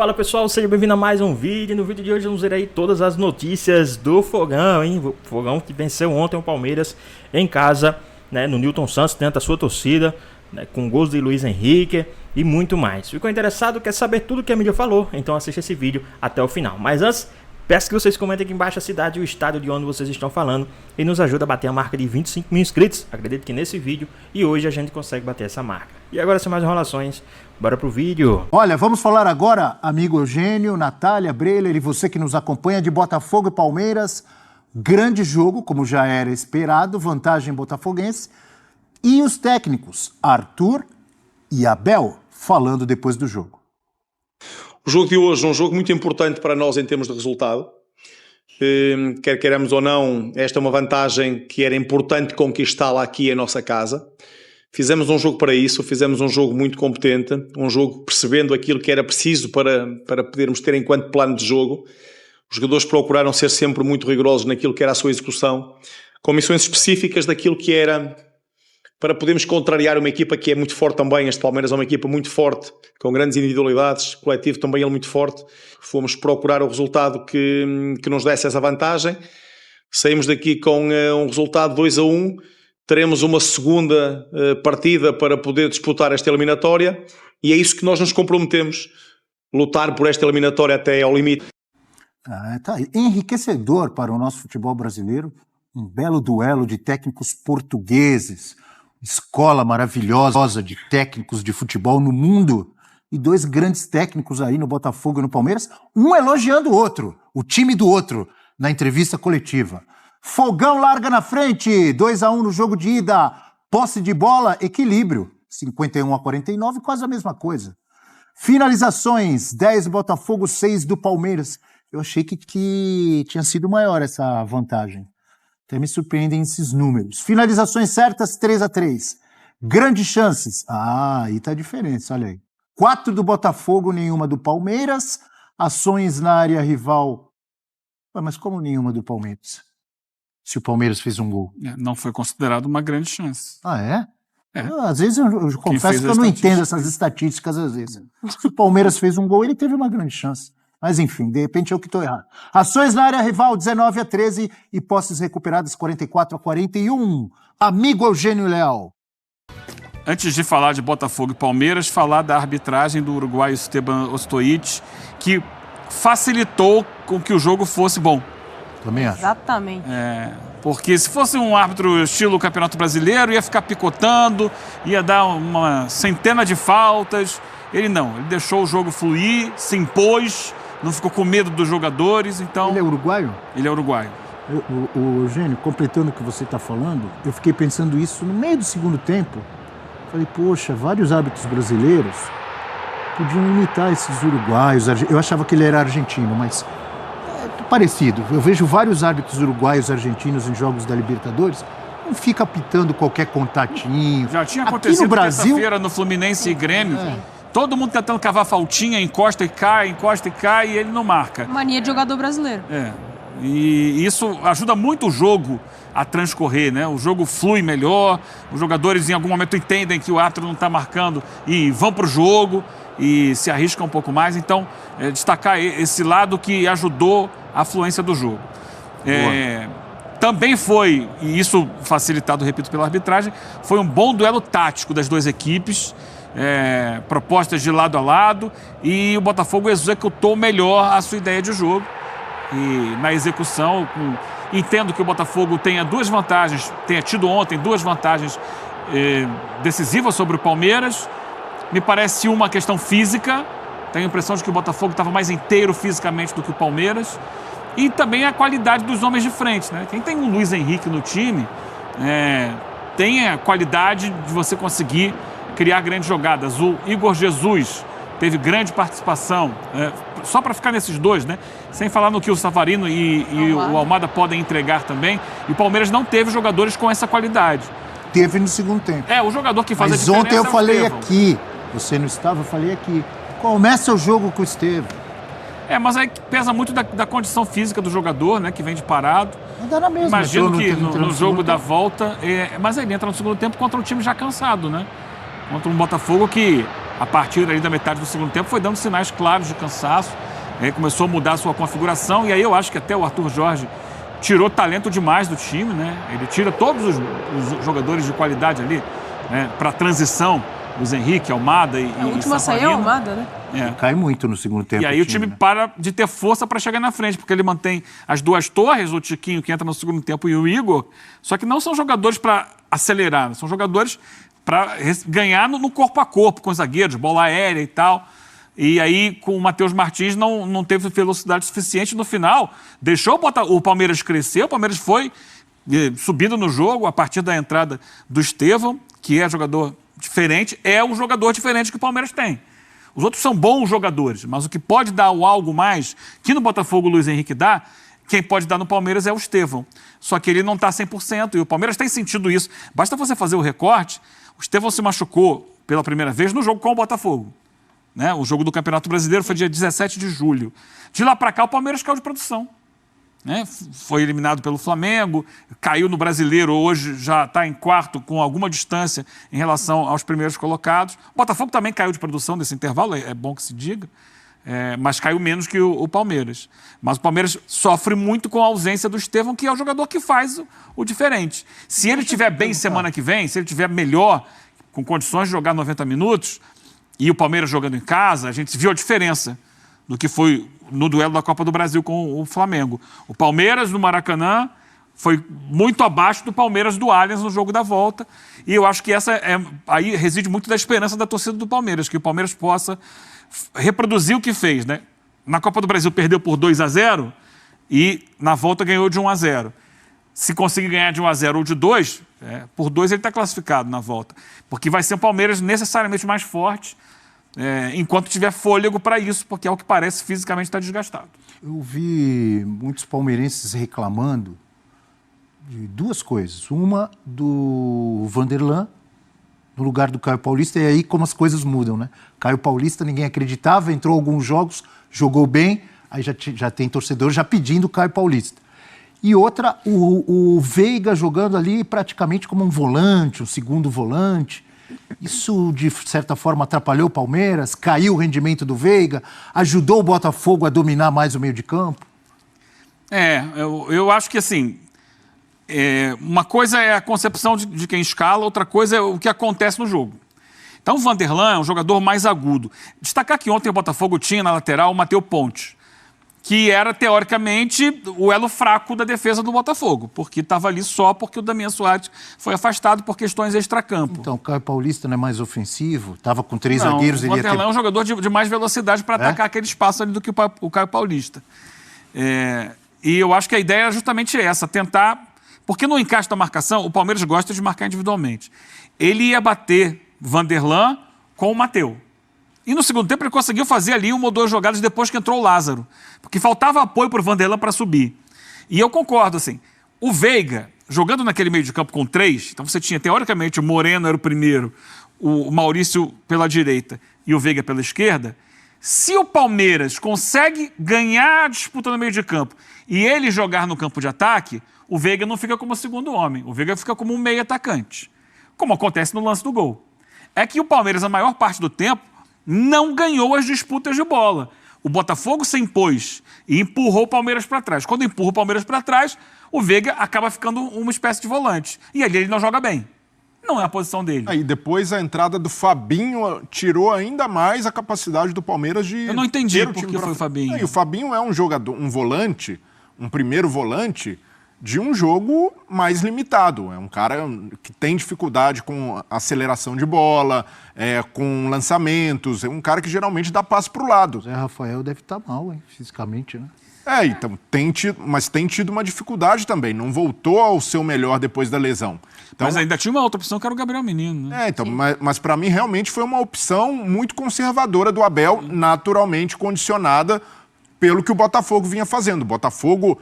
Fala pessoal, seja bem-vindo a mais um vídeo. No vídeo de hoje vamos ver aí todas as notícias do Fogão, hein? O Fogão que venceu ontem o Palmeiras em casa, né? No Newton Santos, tenta a sua torcida, né? Com gols de Luiz Henrique e muito mais. Ficou interessado? Quer saber tudo que a mídia falou? Então assista esse vídeo até o final. Mas antes, peço que vocês comentem aqui embaixo a cidade e o estado de onde vocês estão falando e nos ajuda a bater a marca de 25 mil inscritos. Acredito que nesse vídeo e hoje a gente consegue bater essa marca. E agora, sem mais enrolações, bora pro vídeo. Olha, vamos falar agora, amigo Eugênio, Natália, Breler e você que nos acompanha de Botafogo e Palmeiras. Grande jogo, como já era esperado, vantagem botafoguense. E os técnicos, Arthur e Abel, falando depois do jogo. O jogo de hoje é um jogo muito importante para nós em termos de resultado. Quer queiramos ou não, esta é uma vantagem que era importante conquistá-la aqui em nossa casa. Fizemos um jogo para isso, fizemos um jogo muito competente, um jogo percebendo aquilo que era preciso para podermos ter enquanto plano de jogo. Os jogadores procuraram ser sempre muito rigorosos naquilo que era a sua execução, com missões específicas daquilo que era para podermos contrariar uma equipa que é muito forte também. Este Palmeiras é uma equipa muito forte, com grandes individualidades, o coletivo também é muito forte. Fomos procurar o resultado que nos desse essa vantagem. Saímos daqui com um resultado 2-1. Teremos uma segunda partida para poder disputar esta eliminatória e é isso que nós nos comprometemos, lutar por esta eliminatória até ao limite. Tá enriquecedor para o nosso futebol brasileiro, um belo duelo de técnicos portugueses, escola maravilhosa de técnicos de futebol no mundo e dois grandes técnicos aí no Botafogo e no Palmeiras, um elogiando o outro, o time do outro, na entrevista coletiva. Fogão larga na frente, 2-1 no jogo de ida, posse de bola, equilíbrio, 51-49, quase a mesma coisa. Finalizações, 10 Botafogo, 6 do Palmeiras. Eu achei que tinha sido maior essa vantagem. Até me surpreendem esses números. Finalizações certas, 3-3. Grandes chances. Aí tá a diferença, olha aí. 4 do Botafogo, nenhuma do Palmeiras. Ações na área rival. Mas como nenhuma do Palmeiras? Se o Palmeiras fez um gol. Não foi considerado uma grande chance. Ah, é? É. Às vezes eu confesso que eu não entendo essas estatísticas, às vezes. Se o Palmeiras fez um gol, ele teve uma grande chance. Mas enfim, de repente eu que estou errado. Ações na área rival, 19-13 e posses recuperadas, 44-41. Amigo Eugênio Leal. Antes de falar de Botafogo e Palmeiras, falar da arbitragem do uruguaio Esteban Ostojic, que facilitou com que o jogo fosse bom. Também acho. Exatamente. Porque se fosse um árbitro estilo Campeonato Brasileiro, ia ficar picotando, ia dar uma centena de faltas. Ele não, ele deixou o jogo fluir, se impôs, não ficou com medo dos jogadores, então... Ele é uruguaio? Ele é uruguaio. O Eugênio, completando o que você está falando, eu fiquei pensando isso no meio do segundo tempo. Falei, poxa, vários árbitros brasileiros podiam imitar esses uruguaios. Eu achava que ele era argentino, mas... parecido. Eu vejo vários árbitros uruguaios, argentinos em jogos da Libertadores, não fica apitando qualquer contatinho. Já tinha acontecido aqui no Brasil, terça-feira no Fluminense e Grêmio. Todo mundo tentando cavar faltinha, encosta e cai, e ele não marca. Mania de jogador brasileiro. E isso ajuda muito o jogo a transcorrer, né? O jogo flui melhor, os jogadores em algum momento entendem que o árbitro não está marcando e vão para o jogo e se arriscam um pouco mais. Então, destacar esse lado que ajudou a fluência do jogo. Também foi, e isso facilitado, repito, pela arbitragem, foi um bom duelo tático das duas equipes, propostas de lado a lado, e o Botafogo executou melhor a sua ideia de jogo. E na execução, entendo que o Botafogo tenha tido ontem duas vantagens decisivas sobre o Palmeiras. Me parece uma questão física. Tenho a impressão de que o Botafogo estava mais inteiro fisicamente do que o Palmeiras. E também a qualidade dos homens de frente, né? Quem tem um Luiz Henrique no time tem a qualidade de você conseguir criar grandes jogadas. O Igor Jesus teve grande participação, só para ficar nesses dois, né? Sem falar no que o Savarino e o Almada podem entregar também. E o Palmeiras não teve jogadores com essa qualidade. Teve no segundo tempo. O jogador que faz a diferença. Mas ontem eu falei Estevão. aqui, você não estava, eu falei aqui. Começa o jogo com o Estevão. Mas aí pesa muito da condição física do jogador, né? Que vem de parado. Não dá na mesma. Imagino que no jogo da volta... mas ele entra no segundo tempo contra um time já cansado, né? Contra um Botafogo que a partir ali da metade do segundo tempo, foi dando sinais claros de cansaço, começou a mudar a sua configuração, e aí eu acho que até o Arthur Jorge tirou talento demais do time, né? Ele tira todos os jogadores de qualidade ali, né, para a transição, Luiz Henrique, Almada e a última saída é o Almada, né? Cai muito no segundo tempo. E aí o time para de ter força para chegar na frente, porque ele mantém as duas torres, o Tiquinho que entra no segundo tempo e o Igor, só que não são jogadores para acelerar, são jogadores para ganhar no corpo a corpo, com os zagueiros, bola aérea e tal. E aí, com o Matheus Martins, não teve velocidade suficiente no final. Deixou o Palmeiras crescer, o Palmeiras foi subindo no jogo a partir da entrada do Estevão, que é jogador diferente, é um jogador diferente que o Palmeiras tem. Os outros são bons jogadores, mas o que pode dar o algo mais, que no Botafogo o Luiz Henrique dá, quem pode dar no Palmeiras é o Estevão. Só que ele não está 100%, e o Palmeiras tem sentido isso. Basta você fazer o recorte, o Estevão se machucou pela primeira vez no jogo com o Botafogo. Né? O jogo do Campeonato Brasileiro foi dia 17 de julho. De lá para cá, o Palmeiras caiu de produção. Né? Foi eliminado pelo Flamengo, caiu no Brasileiro, hoje já está em quarto com alguma distância em relação aos primeiros colocados. O Botafogo também caiu de produção nesse intervalo, é bom que se diga, mas caiu menos que o Palmeiras. Mas o Palmeiras sofre muito com a ausência do Estevão, que é o jogador que faz o diferente. Se ele estiver bem semana que vem, se ele estiver melhor, com condições de jogar 90 minutos, e o Palmeiras jogando em casa, a gente viu a diferença do que foi no duelo da Copa do Brasil com o Flamengo. O Palmeiras, no Maracanã, foi muito abaixo do Palmeiras do Allianz no jogo da volta. E eu acho que aí reside muito da esperança da torcida do Palmeiras, que o Palmeiras possa reproduzir o que fez. Né? Na Copa do Brasil perdeu por 2-0 e na volta ganhou de 1-0. Se conseguir ganhar de 1-0 ou de 2, por 2 ele está classificado na volta. Porque vai ser o Palmeiras necessariamente mais forte, enquanto tiver fôlego para isso, porque é o que parece fisicamente está desgastado. Eu vi muitos palmeirenses reclamando de duas coisas. Uma, do Vanderlan no lugar do Caio Paulista, e aí como as coisas mudam, né? Caio Paulista, ninguém acreditava, entrou alguns jogos, jogou bem, aí já tem torcedor já pedindo o Caio Paulista. E outra, o Veiga jogando ali praticamente como um volante, um segundo volante. Isso, de certa forma, atrapalhou o Palmeiras, caiu o rendimento do Veiga, ajudou o Botafogo a dominar mais o meio de campo? Eu acho que, assim, uma coisa é a concepção de quem escala, outra coisa é o que acontece no jogo. Então, o Vanderlan é um jogador mais agudo. Destacar que ontem o Botafogo tinha na lateral o Matheus Ponte, que era, teoricamente, o elo fraco da defesa do Botafogo, porque estava ali só porque o Damian Soares foi afastado por questões extracampo. Então, o Caio Paulista não é mais ofensivo? Estava com 3 zagueiros... O Vanderlan é um jogador de mais velocidade para atacar aquele espaço ali do que o Caio Paulista. E eu acho que a ideia era justamente essa, tentar... Porque no encaixe da marcação, o Palmeiras gosta de marcar individualmente. Ele ia bater Vanderlan com o Matheus. E no segundo tempo ele conseguiu fazer ali 1 ou 2 jogadas depois que entrou o Lázaro. Porque faltava apoio para o Vanderlan para subir. E eu concordo, assim, o Veiga, jogando naquele meio de campo com 3, então você tinha, teoricamente, o Moreno era o primeiro, o Maurício pela direita e o Veiga pela esquerda. Se o Palmeiras consegue ganhar a disputa no meio de campo e ele jogar no campo de ataque, o Veiga não fica como segundo homem, o Veiga fica como um meio atacante. Como acontece no lance do gol. É que o Palmeiras, a maior parte do tempo, não ganhou as disputas de bola. O Botafogo se impôs e empurrou o Palmeiras para trás. Quando empurra o Palmeiras para trás, o Veiga acaba ficando uma espécie de volante. E ali ele não joga bem. Não é a posição dele. Aí depois a entrada do Fabinho tirou ainda mais a capacidade do Palmeiras de... Eu não entendi por que foi o Fabinho. E o Fabinho é um jogador, um volante, um primeiro volante de um jogo mais limitado. É um cara que tem dificuldade com aceleração de bola, com lançamentos. É um cara que geralmente dá passe para o lado. O Zé Rafael deve estar mal, hein, fisicamente, né? Então, mas tem tido uma dificuldade também. Não voltou ao seu melhor depois da lesão. Então, mas ainda tinha uma outra opção que era o Gabriel Menino, né? Mas para mim realmente foi uma opção muito conservadora do Abel, naturalmente condicionada pelo que o Botafogo vinha fazendo. O Botafogo,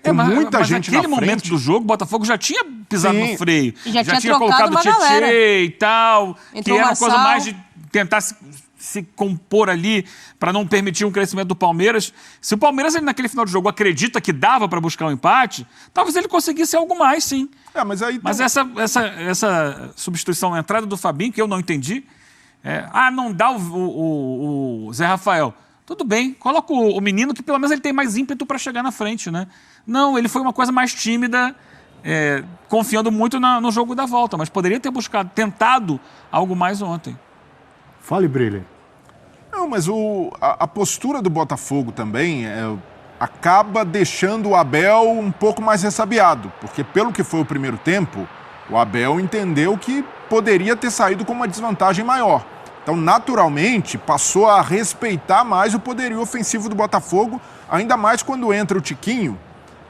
com muita gente na frente... naquele momento do jogo, o Botafogo já tinha pisado no freio. E já tinha colocado o Tietê e tal. Entrou que era uma coisa mais de tentar se compor ali para não permitir um crescimento do Palmeiras. Se o Palmeiras, ele, naquele final de jogo, acredita que dava para buscar um empate, talvez ele conseguisse algo mais, sim. Mas aí essa substituição, a entrada do Fabinho, que eu não entendi, Não dá o Zé Rafael. Tudo bem, coloca o menino que pelo menos ele tem mais ímpeto para chegar na frente, né? Não, ele foi uma coisa mais tímida, confiando muito no jogo da volta, mas poderia ter tentado algo mais ontem. Fale, Breler. Não, mas a postura do Botafogo também acaba deixando o Abel um pouco mais ressabiado, porque pelo que foi o primeiro tempo, o Abel entendeu que poderia ter saído com uma desvantagem maior. Então, naturalmente, passou a respeitar mais o poderio ofensivo do Botafogo, ainda mais quando entra o Tiquinho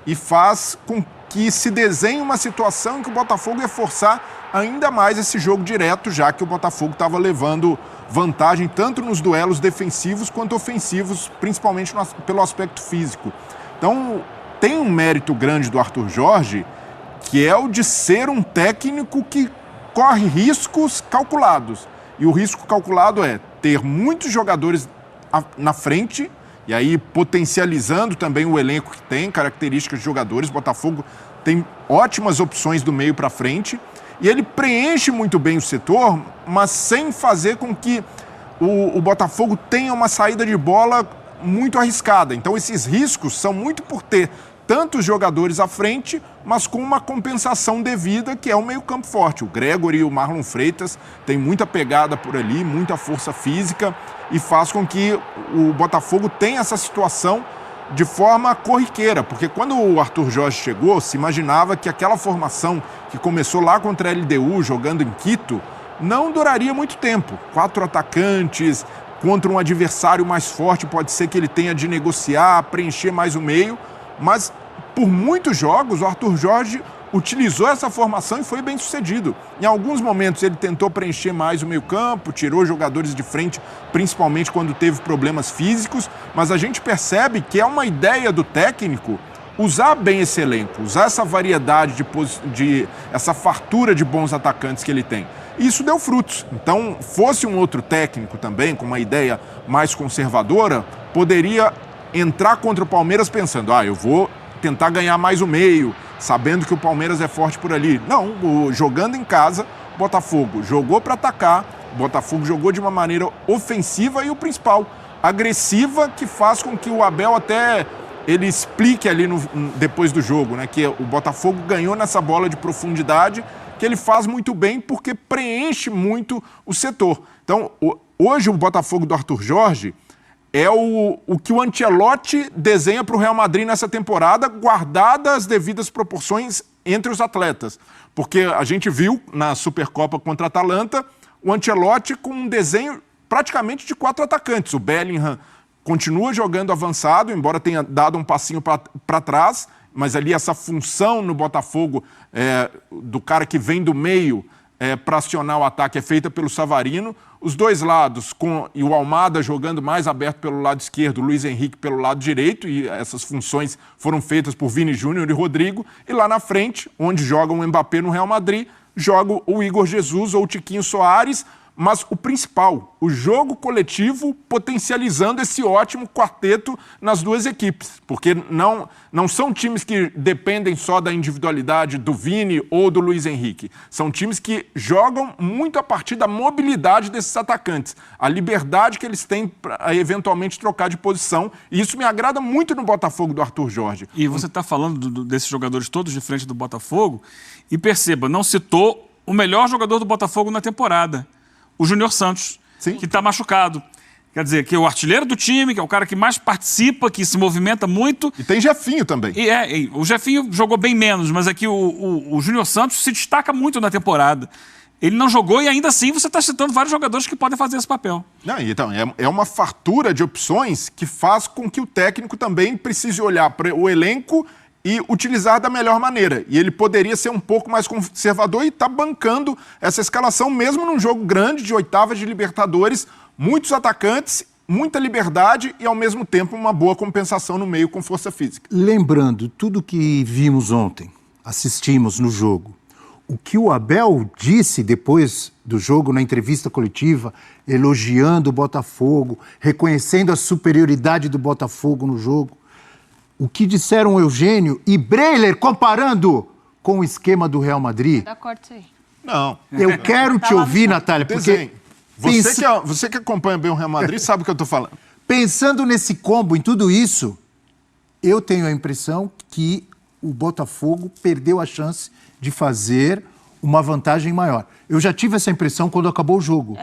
e faz com que se desenhe uma situação em que o Botafogo ia forçar ainda mais esse jogo direto, já que o Botafogo estava levando vantagem tanto nos duelos defensivos quanto ofensivos, principalmente pelo aspecto físico. Então, tem um mérito grande do Arthur Jorge, que é o de ser um técnico que corre riscos calculados. E o risco calculado é ter muitos jogadores na frente, e aí potencializando também o elenco que tem, características de jogadores. O Botafogo tem ótimas opções do meio para frente, e ele preenche muito bem o setor, mas sem fazer com que o Botafogo tenha uma saída de bola muito arriscada. Então esses riscos são muito por ter tantos jogadores à frente, mas com uma compensação devida, que é o meio-campo forte. O Gregory e o Marlon Freitas têm muita pegada por ali, muita força física, e faz com que o Botafogo tenha essa situação de forma corriqueira, porque quando o Arthur Jorge chegou, se imaginava que aquela formação que começou lá contra a LDU, jogando em Quito, não duraria muito tempo. 4 atacantes, contra um adversário mais forte, pode ser que ele tenha de negociar, preencher mais o meio, mas por muitos jogos o Arthur Jorge utilizou essa formação e foi bem sucedido. Em alguns momentos ele tentou preencher mais o meio-campo, tirou jogadores de frente, principalmente quando teve problemas físicos, mas a gente percebe que é uma ideia do técnico usar bem esse elenco, usar essa variedade essa fartura de bons atacantes que ele tem. E isso deu frutos. Então, fosse um outro técnico também, com uma ideia mais conservadora, poderia entrar contra o Palmeiras pensando, eu vou tentar ganhar mais o meio, sabendo que o Palmeiras é forte por ali. Não, jogando em casa, o Botafogo jogou para atacar, o Botafogo jogou de uma maneira ofensiva e o principal, agressiva, que faz com que o Abel até ele explique ali depois do jogo, né, que o Botafogo ganhou nessa bola de profundidade, que ele faz muito bem porque preenche muito o setor. Então, hoje o Botafogo do Arthur Jorge é o que o Ancelotti desenha para o Real Madrid nessa temporada, guardadas as devidas proporções entre os atletas. Porque a gente viu na Supercopa contra a Atalanta o Ancelotti com um desenho praticamente de 4 atacantes. O Bellingham continua jogando avançado, embora tenha dado um passinho para trás, mas ali essa função no Botafogo do cara que vem do meio para acionar o ataque é feita pelo Savarino. Os dois lados, e o Almada jogando mais aberto pelo lado esquerdo, o Luiz Henrique pelo lado direito, e essas funções foram feitas por Vini Júnior e Rodrigo. E lá na frente, onde joga o Mbappé no Real Madrid, joga o Igor Jesus ou o Tiquinho Soares, mas o principal, o jogo coletivo potencializando esse ótimo quarteto nas duas equipes, porque não são times que dependem só da individualidade do Vini ou do Luiz Henrique, são times que jogam muito a partir da mobilidade desses atacantes, a liberdade que eles têm para eventualmente trocar de posição, e isso me agrada muito no Botafogo do Arthur Jorge. E você está falando desses jogadores todos de frente do Botafogo, e perceba, não citou o melhor jogador do Botafogo na temporada, o Júnior Santos, sim, que está machucado. Quer dizer, que é o artilheiro do time, que é o cara que mais participa, que se movimenta muito. E tem Jefinho também. E o Jefinho jogou bem menos, mas aqui o Júnior Santos se destaca muito na temporada. Ele não jogou e ainda assim você está citando vários jogadores que podem fazer esse papel. Não, então, é uma fartura de opções que faz com que o técnico também precise olhar para o elenco e utilizar da melhor maneira. E ele poderia ser um pouco mais conservador e está bancando essa escalação, mesmo num jogo grande de oitavas de Libertadores, muitos atacantes, muita liberdade e, ao mesmo tempo, uma boa compensação no meio com força física. Lembrando tudo que vimos ontem, assistimos no jogo, o que o Abel disse depois do jogo na entrevista coletiva, elogiando o Botafogo, reconhecendo a superioridade do Botafogo no jogo, o que disseram o Eugênio e Breler comparando com o esquema do Real Madrid. Dá corte aí. Não. Eu quero te ouvir, Natália, porque Você que acompanha bem o Real Madrid sabe o que eu tô falando. Pensando nesse combo, em tudo isso, eu tenho a impressão que o Botafogo perdeu a chance de fazer uma vantagem maior. Eu já tive essa impressão quando acabou o jogo.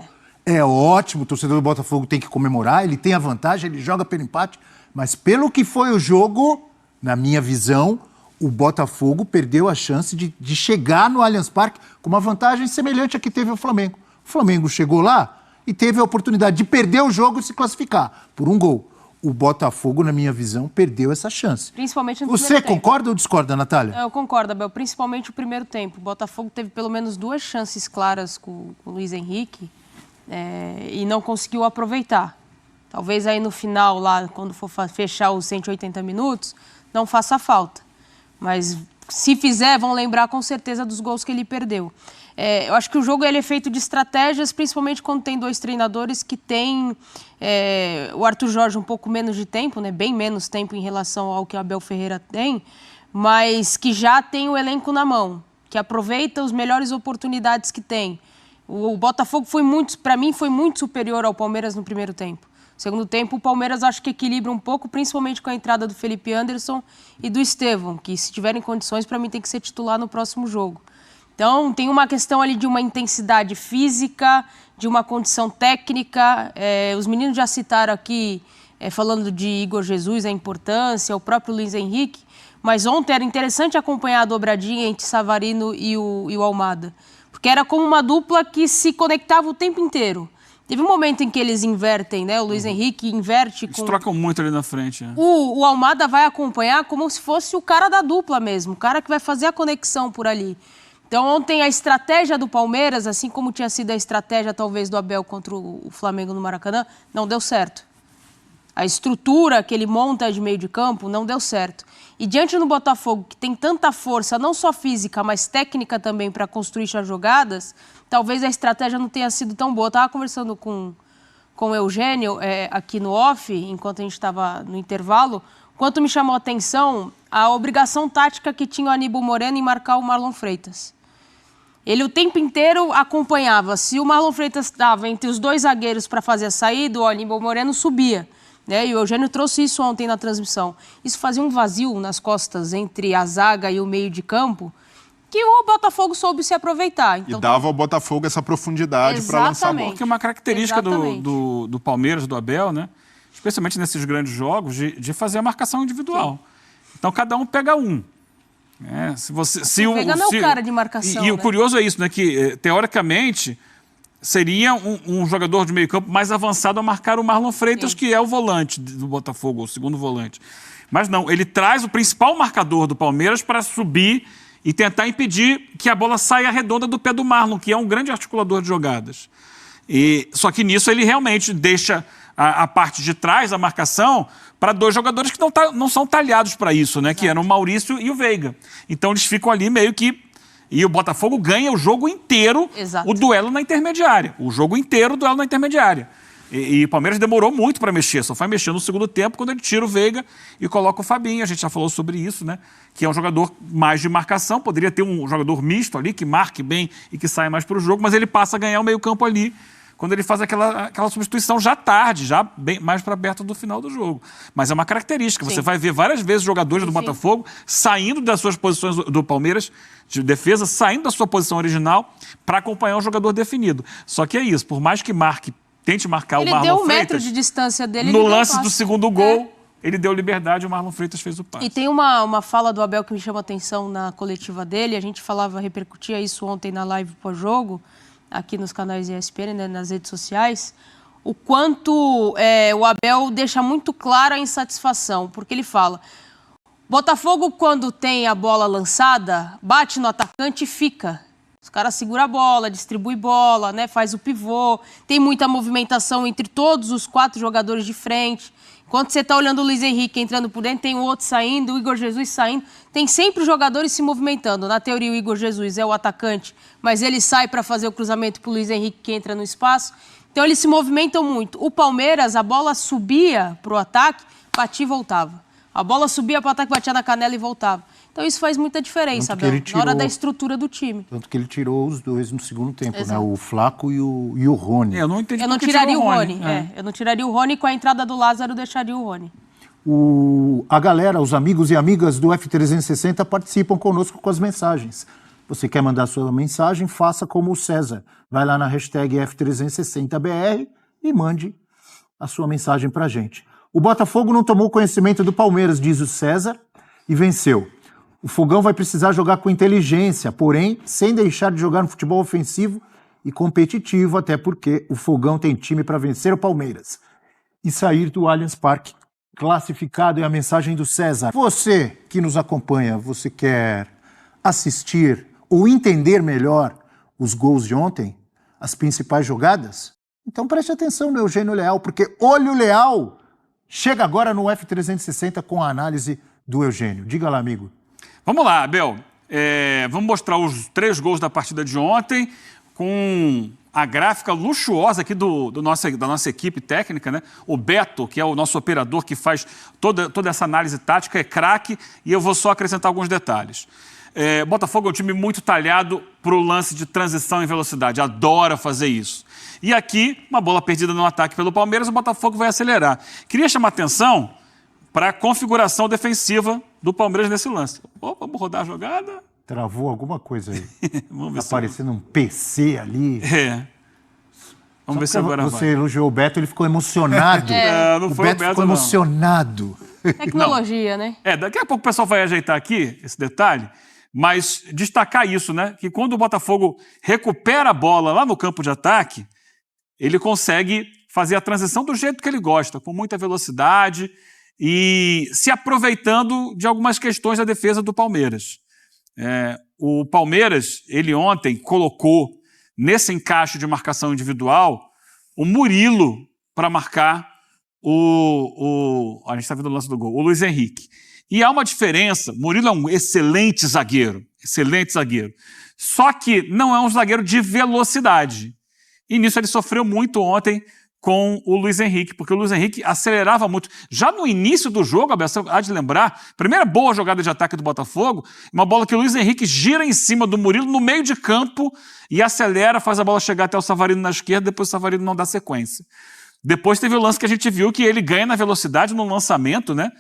É ótimo, o torcedor do Botafogo tem que comemorar, ele tem a vantagem, ele joga pelo empate, mas pelo que foi o jogo, na minha visão, o Botafogo perdeu a chance de chegar no Allianz Parque com uma vantagem semelhante à que teve o Flamengo. O Flamengo chegou lá e teve a oportunidade de perder o jogo e se classificar por um gol. O Botafogo, na minha visão, perdeu essa chance. Principalmente no Você primeiro tempo. concorda ou discorda, Natália? Eu concordo, Abel. Principalmente o primeiro tempo. O Botafogo teve pelo menos 2 chances claras com o Luiz Henrique e não conseguiu aproveitar. Talvez aí no final, lá, quando for fechar os 180 minutos, não faça falta. Mas se fizer, vão lembrar com certeza dos gols que ele perdeu. Eu acho que o jogo ele é feito de estratégias, principalmente quando tem 2 treinadores que têm o Arthur Jorge um pouco menos de tempo, né, bem menos tempo em relação ao que o Abel Ferreira tem, mas que já tem o elenco na mão, que aproveita as melhores oportunidades que tem. O Botafogo para mim, foi muito superior ao Palmeiras no primeiro tempo. Segundo tempo, o Palmeiras acho que equilibra um pouco, principalmente com a entrada do Felipe Anderson e do Estevão, que se tiverem condições, para mim tem que ser titular no próximo jogo. Então, tem uma questão ali de uma intensidade física, de uma condição técnica. Os meninos já citaram aqui, falando de Igor Jesus, a importância, o próprio Luiz Henrique, mas ontem era interessante acompanhar a dobradinha entre Savarino e o Almada, porque era como uma dupla que se conectava o tempo inteiro. Teve um momento em que eles invertem, né? O Luiz Henrique inverte com... Eles trocam muito ali na frente. O Almada vai acompanhar como se fosse o cara da dupla mesmo, o cara que vai fazer a conexão por ali. Então, ontem a estratégia do Palmeiras, assim como tinha sido a estratégia talvez do Abel contra o Flamengo no Maracanã, não deu certo. A estrutura que ele monta de meio de campo não deu certo. E diante do Botafogo, que tem tanta força, não só física, mas técnica também para construir as jogadas, talvez a estratégia não tenha sido tão boa. Eu estava conversando com o Eugênio aqui no off, enquanto a gente estava no intervalo, quanto me chamou a atenção a obrigação tática que tinha o Aníbal Moreno em marcar o Marlon Freitas. Ele o tempo inteiro acompanhava. Se o Marlon Freitas estava entre os 2 zagueiros para fazer a saída, o Aníbal Moreno subia. Né? E o Eugênio trouxe isso ontem na transmissão. Isso fazia um vazio nas costas entre a zaga e o meio de campo que o Botafogo soube se aproveitar. Então, e dava ao Botafogo essa profundidade para lançar a bola. Porque é uma característica do Palmeiras, do Abel, né? Especialmente nesses grandes jogos, de fazer a marcação individual. Sim. Então, cada um pega um. O Veiga não é o cara de marcação. E o curioso é isso, né? Que, teoricamente, seria um jogador de meio campo mais avançado a marcar o Marlon Freitas, que é o volante do Botafogo, o segundo volante. Mas não, ele traz o principal marcador do Palmeiras para subir e tentar impedir que a bola saia redonda do pé do Marlon, que é um grande articulador de jogadas. Só que nisso ele realmente deixa a parte de trás, a marcação, para 2 jogadores que não são talhados para isso, né? Que eram o Maurício e o Veiga. Então eles ficam ali meio que... E o Botafogo ganha o jogo inteiro, o duelo na intermediária. O jogo inteiro, o duelo na intermediária. E o Palmeiras demorou muito para mexer, só foi mexer no segundo tempo quando ele tira o Veiga e coloca o Fabinho. A gente já falou sobre isso, né? Que é um jogador mais de marcação, poderia ter um jogador misto ali, que marque bem e que saia mais para o jogo, mas ele passa a ganhar o meio-campo ali, quando ele faz aquela substituição já tarde, já bem mais para perto do final do jogo. Mas é uma característica. Você vai ver várias vezes jogadores do Botafogo saindo das suas posições do Palmeiras, de defesa, saindo da sua posição original para acompanhar um jogador definido. Só que é isso, por mais que tente marcar o Marlon Freitas... Ele deu 1 metro de distância dele. No lance do segundo gol, ele deu liberdade e o Marlon Freitas fez o passe. E tem uma fala do Abel que me chama a atenção na coletiva dele. A gente repercutia isso ontem na live pós-jogo, aqui nos canais ESPN, né, nas redes sociais, o quanto o Abel deixa muito clara a insatisfação, porque ele fala, Botafogo, quando tem a bola lançada, bate no atacante e fica. Os caras seguram a bola, distribui bola, né, faz o pivô, tem muita movimentação entre todos os 4 jogadores de frente. Enquanto você está olhando o Luiz Henrique entrando por dentro, tem o outro saindo, o Igor Jesus saindo. Tem sempre os jogadores se movimentando. Na teoria, o Igor Jesus é o atacante, mas ele sai para fazer o cruzamento para o Luiz Henrique, que entra no espaço. Então, eles se movimentam muito. O Palmeiras, a bola subia para o ataque, batia e voltava. A bola subia para o ataque, batia na canela e voltava. Então isso faz muita diferença, Abel, na hora da estrutura do time. Tanto que ele tirou os dois no segundo tempo, né? O Flaco e o Rony. Eu não entendi. Eu não tiraria o Rony. Eu não tiraria o Rony, com a entrada do Lázaro, eu deixaria o Rony. A galera, os amigos e amigas do F360 participam conosco com as mensagens. Você quer mandar sua mensagem? Faça como o César. Vai lá na hashtag F360BR e mande a sua mensagem pra gente. O Botafogo não tomou conhecimento do Palmeiras, diz o César, e venceu. O Fogão vai precisar jogar com inteligência, porém, sem deixar de jogar no futebol ofensivo e competitivo, até porque o Fogão tem time para vencer o Palmeiras e sair do Allianz Parque classificado. É a mensagem do César. Você que nos acompanha, você quer assistir ou entender melhor os gols de ontem, as principais jogadas? Então preste atenção no Eugênio Leal, porque Olho Leal chega agora no F360 com a análise do Eugênio. Diga lá, amigo. Vamos lá, Abel. Vamos mostrar os 3 gols da partida de ontem com a gráfica luxuosa aqui da nossa equipe técnica, né? O Beto, que é o nosso operador que faz toda essa análise tática, é craque, e eu vou só acrescentar alguns detalhes. Botafogo é um time muito talhado para o lance de transição em velocidade, adora fazer isso. E aqui, uma bola perdida no ataque pelo Palmeiras, o Botafogo vai acelerar. Queria chamar atenção para a configuração defensiva do Palmeiras nesse lance. Vamos rodar a jogada? Travou alguma coisa aí. Vamos ver tá parecendo um PC ali. Vamos ver se agora vai. Você elogiou o Beto, ele ficou emocionado. Não o foi Beto ficou emocionado. Tecnologia, né? Daqui a pouco o pessoal vai ajeitar aqui esse detalhe, mas destacar isso, né? Que quando o Botafogo recupera a bola lá no campo de ataque, ele consegue fazer a transição do jeito que ele gosta, com muita velocidade e se aproveitando de algumas questões da defesa do Palmeiras. O Palmeiras, ele ontem colocou nesse encaixe de marcação individual o Murilo para marcar a gente está vendo o lance do gol, o Luiz Henrique. E há uma diferença, Murilo é um excelente zagueiro, só que não é um zagueiro de velocidade. E nisso ele sofreu muito ontem com o Luiz Henrique, porque o Luiz Henrique acelerava muito. Já no início do jogo, a Bessa há de lembrar, primeira boa jogada de ataque do Botafogo, uma bola que o Luiz Henrique gira em cima do Murilo no meio de campo e acelera, faz a bola chegar até o Savarino na esquerda, depois o Savarino não dá sequência. Depois teve o lance que a gente viu que ele ganha na velocidade no lançamento, né?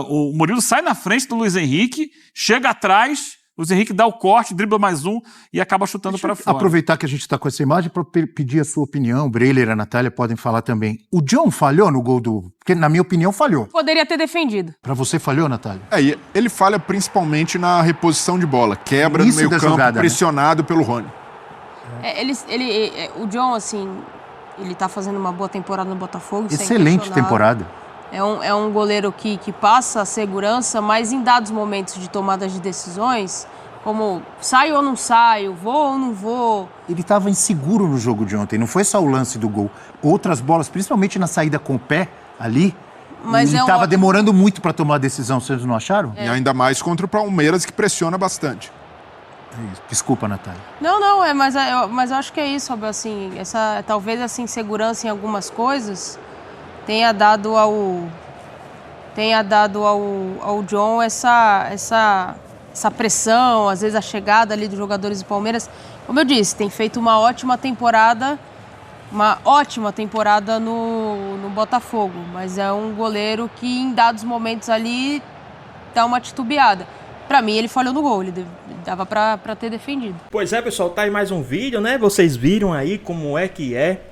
O Murilo sai na frente do Luiz Henrique, chega atrás, o Luiz Henrique dá o corte, dribla mais um e acaba chutando para fora. Aproveitar que a gente está com essa imagem para pedir a sua opinião. O Breiler e a Natália podem falar também. O John falhou no gol do... Porque, na minha opinião, falhou. Poderia ter defendido. Para você, falhou, Natália? E ele falha principalmente na reposição de bola. Quebra no meio campo, jogada, pressionado, né? Pelo Rony. O John, assim, ele tá fazendo uma boa temporada no Botafogo. Excelente temporada. É um goleiro que passa a segurança, mas em dados momentos de tomada de decisões, como saio ou não saio, vou ou não vou. Ele estava inseguro no jogo de ontem, não foi só o lance do gol. Outras bolas, principalmente na saída com o pé ali, mas ele estava demorando muito para tomar a decisão, vocês não acharam? E ainda mais contra o Palmeiras, que pressiona bastante. Desculpa, Natália. Mas eu acho que é isso, assim, talvez essa insegurança em algumas coisas tenha dado ao John essa pressão, às vezes a chegada ali dos jogadores do Palmeiras. Como eu disse, tem feito uma ótima temporada no Botafogo, mas é um goleiro que em dados momentos ali dá uma titubeada. Pra mim, ele falhou no gol, ele dava pra ter defendido. Pois é, pessoal, tá aí mais um vídeo, né? Vocês viram aí como é que é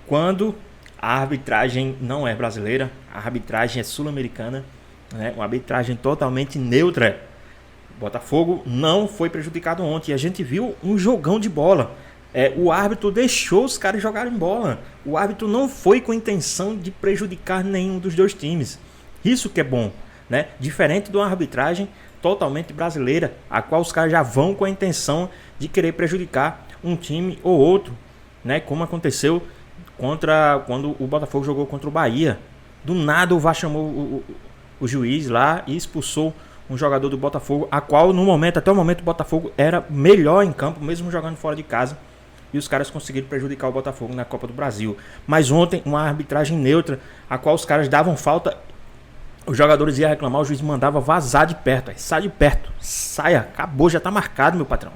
quando a arbitragem não é brasileira, a arbitragem é sul-americana, né? Uma arbitragem totalmente neutra. O Botafogo não foi prejudicado ontem, a gente viu um jogão de bola. O árbitro deixou os caras jogarem bola. O árbitro não foi com a intenção de prejudicar nenhum dos dois times. Isso que é bom, né? Diferente de uma arbitragem totalmente brasileira, a qual os caras já vão com a intenção de querer prejudicar um time ou outro, né? Como aconteceu quando o Botafogo jogou contra o Bahia. Do nada o VAR chamou o juiz lá e expulsou um jogador do Botafogo, a qual até o momento o Botafogo era melhor em campo, mesmo jogando fora de casa, e os caras conseguiram prejudicar o Botafogo na Copa do Brasil. Mas ontem uma arbitragem neutra, a qual os caras davam falta os jogadores iam reclamar, o juiz mandava vazar de perto. Sai de perto, saia, acabou, já tá marcado, meu patrão.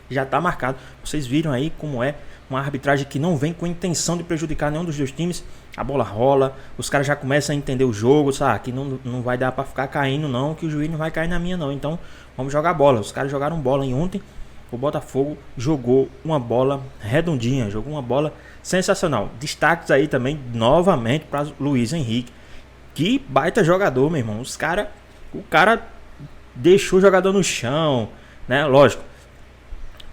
Já tá marcado. Vocês viram aí como é uma arbitragem que não vem com intenção de prejudicar nenhum dos dois times. A bola rola, os caras já começam a entender o jogo, sabe? Que não vai dar pra ficar caindo não, que o juiz não vai cair na minha não. Então vamos jogar bola. Os caras jogaram bola. E ontem o Botafogo jogou uma bola redondinha, jogou uma bola sensacional. Destaques aí também novamente para Luiz Henrique. Que baita jogador, meu irmão. O cara deixou o jogador no chão, né? Lógico,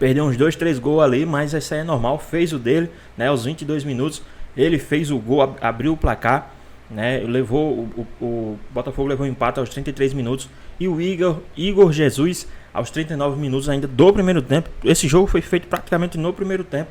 perdeu uns 2, 3 gols ali, mas isso aí é normal. Fez o dele, né? Aos 22 minutos, ele fez o gol, abriu o placar, né? Levou o Botafogo levou o empate aos 33 minutos e o Igor Jesus aos 39 minutos ainda do primeiro tempo. Esse jogo foi feito praticamente no primeiro tempo.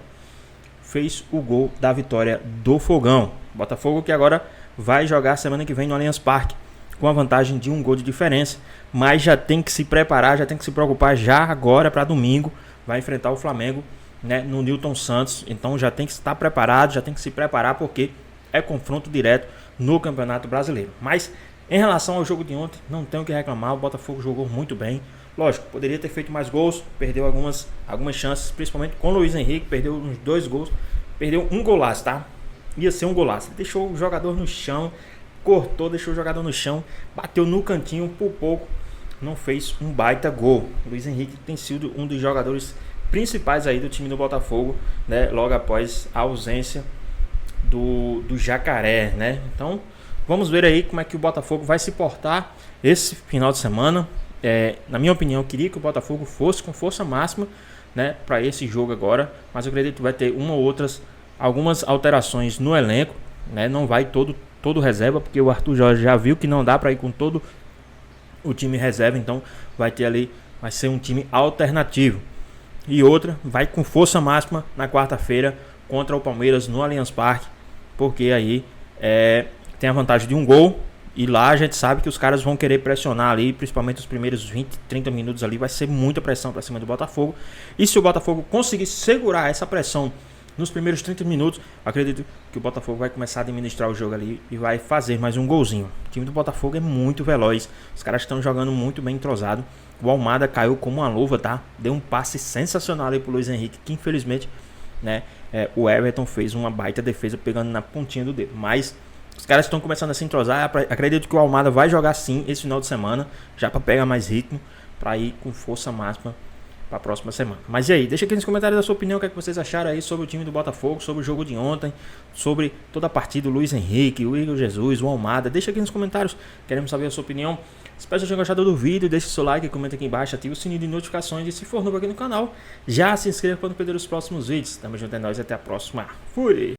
Fez o gol da vitória do Fogão. Botafogo que agora vai jogar semana que vem no Allianz Parque com a vantagem de 1 gol de diferença, mas já tem que se preparar, já tem que se preocupar já agora para domingo. Vai enfrentar o Flamengo, né, no Newton Santos. Então já tem que estar preparado, já tem que se preparar, porque é confronto direto no Campeonato Brasileiro. Mas em relação ao jogo de ontem, não tenho o que reclamar. O Botafogo jogou muito bem. Lógico, poderia ter feito mais gols, perdeu algumas chances, principalmente com o Luiz Henrique, perdeu uns 2 gols, perdeu um golaço, tá? Ia ser um golaço. Ele deixou o jogador no chão, cortou, deixou o jogador no chão, bateu no cantinho por pouco. Não fez um baita gol. Luiz Henrique tem sido um dos jogadores principais aí do time do Botafogo, né? Logo após a ausência do Jacaré, né? Então, vamos ver aí como é que o Botafogo vai se portar esse final de semana. Na minha opinião, eu queria que o Botafogo fosse com força máxima, né, para esse jogo agora, mas eu acredito que vai ter algumas alterações no elenco, né? Não vai todo reserva, porque o Arthur Jorge já viu que não dá para ir com todo o time reserva, então vai ser um time alternativo. E outra, vai com força máxima na quarta-feira contra o Palmeiras no Allianz Parque, porque aí tem a vantagem de 1 gol, e lá a gente sabe que os caras vão querer pressionar ali, principalmente os primeiros 20, 30 minutos ali, vai ser muita pressão para cima do Botafogo. E se o Botafogo conseguir segurar essa pressão nos primeiros 30 minutos, acredito que o Botafogo vai começar a administrar o jogo ali e vai fazer mais um golzinho. O time do Botafogo é muito veloz, os caras estão jogando muito bem entrosado. O Almada caiu como uma luva, tá? Deu um passe sensacional ali pro Luiz Henrique, que infelizmente, né, o Everton fez uma baita defesa pegando na pontinha do dedo. Mas os caras estão começando a se entrosar. Acredito que o Almada vai jogar sim esse final de semana, já para pegar mais ritmo, para ir com força máxima para a próxima semana. Mas e aí, deixa aqui nos comentários a sua opinião, o que é que vocês acharam aí sobre o time do Botafogo, sobre o jogo de ontem, sobre toda a partida, o Luiz Henrique, o Igor Jesus, o Almada. Deixa aqui nos comentários, queremos saber a sua opinião. Espero que vocês tenham gostado do vídeo, deixe seu like, comenta aqui embaixo, ative o sininho de notificações e se for novo aqui no canal, já se inscreva para não perder os próximos vídeos. Tamo junto, é nóis, até a próxima. Fui!